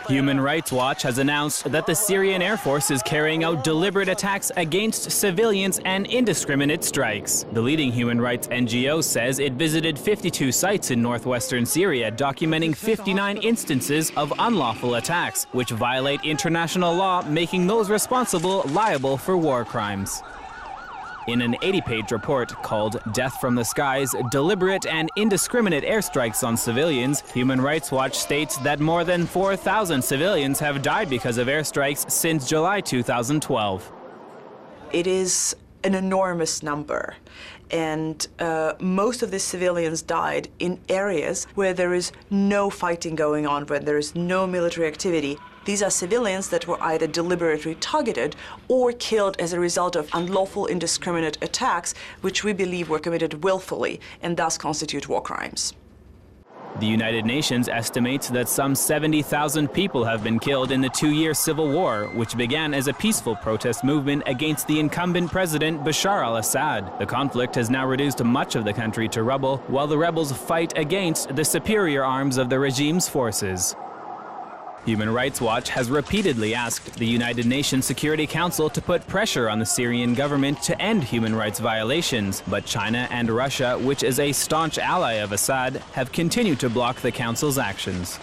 Human Rights Watch has announced that the Syrian Air Force is carrying out deliberate attacks against civilians and indiscriminate strikes. The leading human rights NGO says it visited 52 sites in northwestern Syria, documenting 59 instances of unlawful attacks, which violate international law, making those responsible liable for war crimes. In an 80-page report called Death from the Skies, Deliberate and Indiscriminate Airstrikes on Civilians, Human Rights Watch states that more than 4,000 civilians have died because of airstrikes since July 2012. It is an enormous number, and most of the civilians died in areas where there is no fighting going on, where there is no military activity. These are civilians that were either deliberately targeted or killed as a result of unlawful, indiscriminate attacks, which we believe were committed willfully and thus constitute war crimes. The United Nations estimates that some 70,000 people have been killed in the two-year civil war, which began as a peaceful protest movement against the incumbent president Bashar al-Assad. The conflict has now reduced much of the country to rubble, while the rebels fight against the superior arms of the regime's forces. Human Rights Watch has repeatedly asked the United Nations Security Council to put pressure on the Syrian government to end human rights violations, but China and Russia, which is a staunch ally of Assad, have continued to block the Council's actions.